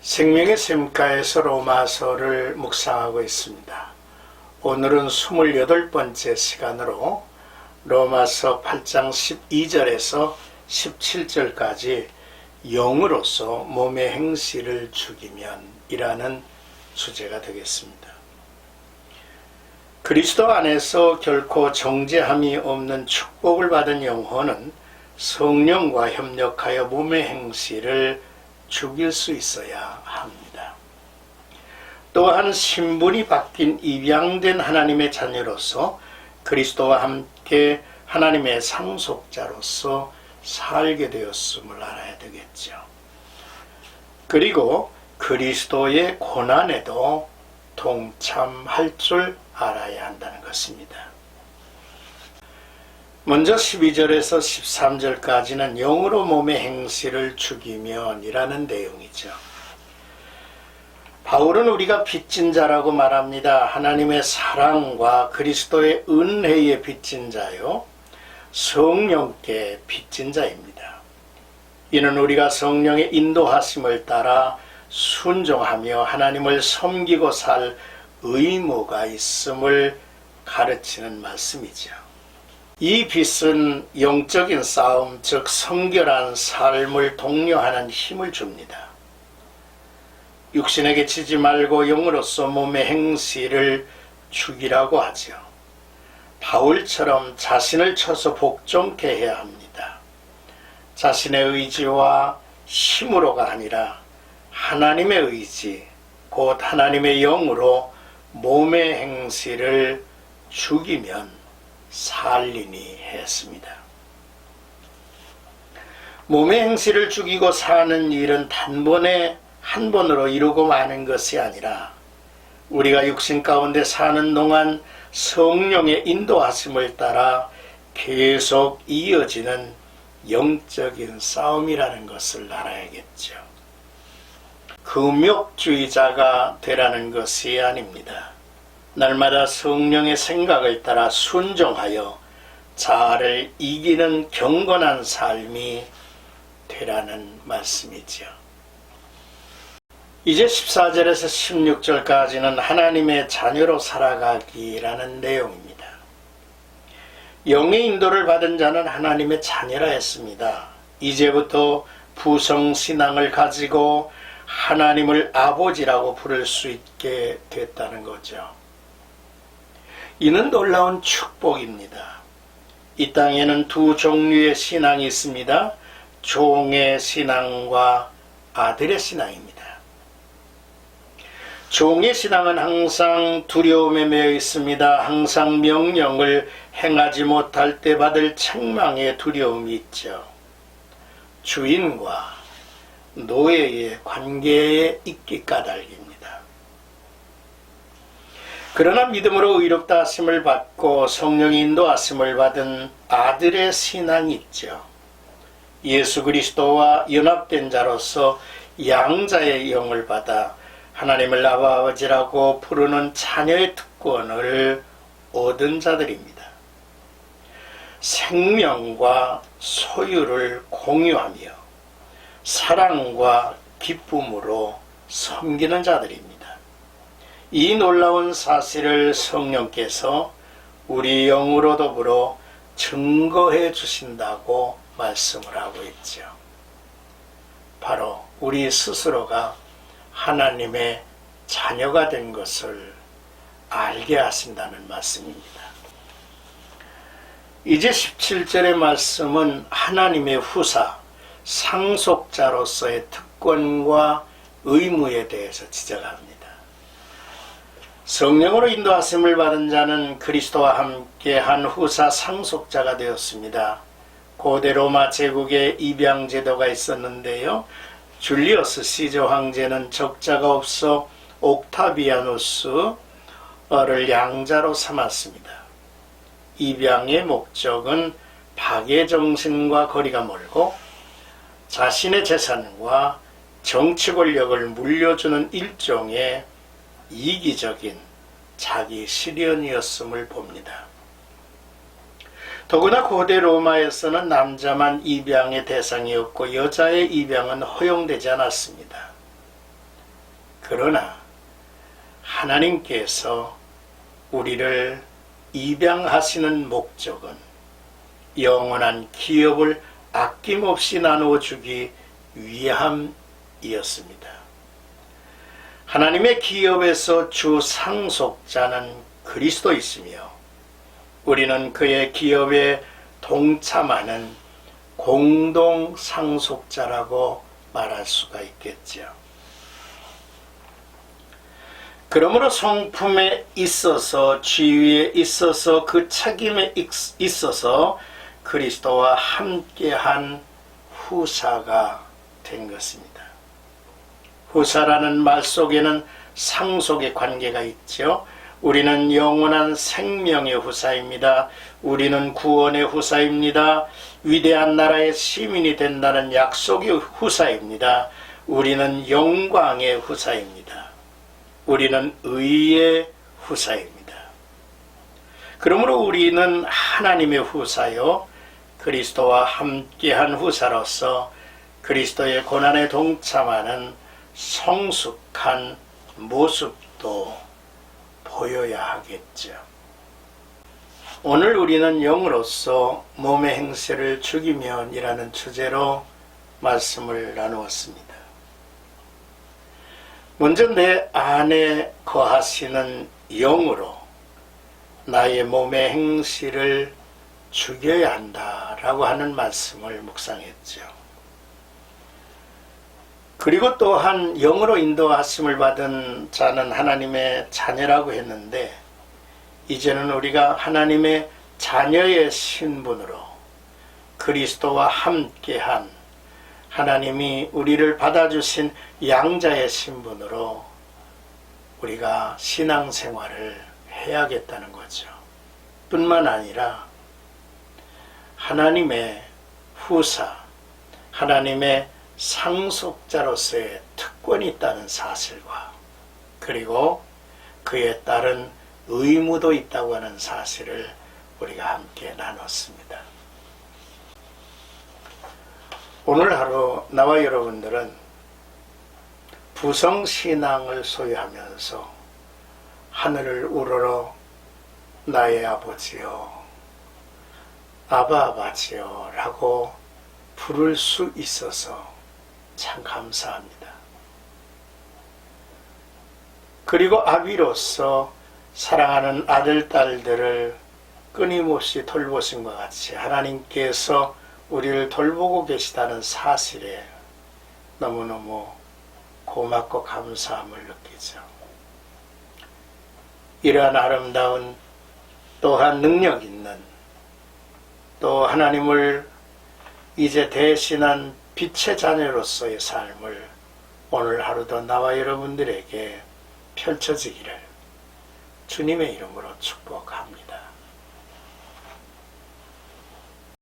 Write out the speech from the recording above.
생명의 샘가에서 로마서를 묵상하고 있습니다. 오늘은 28번째 시간으로 로마서 8장 12절에서 17절까지 영으로서 몸의 행실을 죽이면 이라는 주제가 되겠습니다. 그리스도 안에서 결코 정죄함이 없는 축복을 받은 영혼은 성령과 협력하여 몸의 행실을 죽일 수 있어야 합니다. 또한 신분이 바뀐 입양된 하나님의 자녀로서 그리스도와 함께 하나님의 상속자로서 살게 되었음을 알아야 되겠죠. 그리고 그리스도의 고난에도 동참할 줄 알아야 한다는 것입니다. 먼저 12절에서 13절까지는 영으로 몸의 행실을 죽이면 이라는 내용이죠. 바울은 우리가 빚진 자라고 말합니다. 하나님의 사랑과 그리스도의 은혜에 빚진 자요, 성령께 빚진 자입니다. 이는 우리가 성령의 인도하심을 따라 순종하며 하나님을 섬기고 살 의무가 있음을 가르치는 말씀이죠. 이 빚은 영적인 싸움, 즉 성결한 삶을 독려하는 힘을 줍니다. 육신에게 치지 말고 영으로서 몸의 행실을 죽이라고 하죠. 바울처럼 자신을 쳐서 복종케 해야 합니다. 자신의 의지와 힘으로가 아니라 하나님의 의지, 곧 하나님의 영으로 몸의 행실을 죽이면 살리니 했습니다. 몸의 행실을 죽이고 사는 일은 단번에 한 번으로 이루고 마는 것이 아니라 우리가 육신 가운데 사는 동안 성령의 인도하심을 따라 계속 이어지는 영적인 싸움이라는 것을 알아야겠죠. 금욕주의자가 되라는 것이 아닙니다. 날마다 성령의 생각을 따라 순종하여 자아를 이기는 경건한 삶이 되라는 말씀이죠. 이제 14절에서 16절까지는 하나님의 자녀로 살아가기라는 내용입니다. 영의 인도를 받은 자는 하나님의 자녀라 했습니다. 이제부터 부성신앙을 가지고 하나님을 아버지라고 부를 수 있게 됐다는 거죠. 이는 놀라운 축복입니다. 이 땅에는 두 종류의 신앙이 있습니다. 종의 신앙과 아들의 신앙입니다. 종의 신앙은 항상 두려움에 매여 있습니다. 항상 명령을 행하지 못할 때 받을 책망의 두려움이 있죠. 주인과 노예의 관계에 있기 까닭입니다. 그러나 믿음으로 의롭다 하심을 받고 성령의 인도하심을 받은 아들의 신앙이 있죠. 예수 그리스도와 연합된 자로서 양자의 영을 받아 하나님을 아버지라고 부르는 자녀의 특권을 얻은 자들입니다. 생명과 소유를 공유하며 사랑과 기쁨으로 섬기는 자들입니다. 이 놀라운 사실을 성령께서 우리 영으로 더불어 증거해 주신다고 말씀을 하고 있죠. 바로 우리 스스로가 하나님의 자녀가 된 것을 알게 하신다는 말씀입니다. 이제 17절의 말씀은 하나님의 후사, 상속자로서의 특권과 의무에 대해서 지적합니다. 성령으로 인도하심을 받은 자는 그리스도와 함께 한 후사 상속자가 되었습니다. 고대 로마 제국에 입양 제도가 있었는데요. 줄리어스 시저 황제는 적자가 없어 옥타비아누스를 양자로 삼았습니다. 입양의 목적은 박의 정신과 거리가 멀고 자신의 재산과 정치 권력을 물려주는 일종의 이기적인 자기 실현이었음을 봅니다. 더구나 고대 로마에서는 남자만 입양의 대상이었고 여자의 입양은 허용되지 않았습니다. 그러나 하나님께서 우리를 입양하시는 목적은 영원한 기업을 아낌없이 나누어 주기 위함이었습니다. 하나님의 기업에서 주 상속자는 그리스도이시며 우리는 그의 기업에 동참하는 공동 상속자라고 말할 수가 있겠죠. 그러므로 성품에 있어서, 지위에 있어서, 그 책임에 있어서 그리스도와 함께한 후사가 된 것입니다. 후사라는 말 속에는 상속의 관계가 있죠. 우리는 영원한 생명의 후사입니다. 우리는 구원의 후사입니다. 위대한 나라의 시민이 된다는 약속의 후사입니다. 우리는 영광의 후사입니다. 우리는 의의 후사입니다. 그러므로 우리는 하나님의 후사요, 그리스도와 함께한 후사로서 그리스도의 고난에 동참하는 성숙한 모습도 보여야 하겠죠. 오늘 우리는 영으로서 몸의 행세를 죽이면이라는 주제로 말씀을 나누었습니다. 먼저 내 안에 거하시는 영으로 나의 몸의 행실을 죽여야 한다라고 하는 말씀을 묵상했죠. 그리고 또한 영으로 인도하심을 받은 자는 하나님의 자녀라고 했는데, 이제는 우리가 하나님의 자녀의 신분으로 그리스도와 함께한 하나님이 우리를 받아주신 양자의 신분으로 우리가 신앙생활을 해야겠다는 거죠. 뿐만 아니라 하나님의 후사, 하나님의 상속자로서의 특권이 있다는 사실과, 그리고 그에 따른 의무도 있다고 하는 사실을 우리가 함께 나눴습니다. 오늘 하루 나와 여러분들은 부성신앙을 소유하면서 하늘을 우러러 나의 아버지여, 아바 아버지여 라고 부를 수 있어서 참 감사합니다. 그리고 아비로서 사랑하는 아들, 딸들을 끊임없이 돌보신 것 같이 하나님께서 우리를 돌보고 계시다는 사실에 너무너무 고맙고 감사함을 느끼죠. 이러한 아름다운, 또한 능력 있는, 또 하나님을 이제 대신한 빛의 자녀로서의 삶을 오늘 하루도 나와 여러분들에게 펼쳐지기를 주님의 이름으로 축복합니다.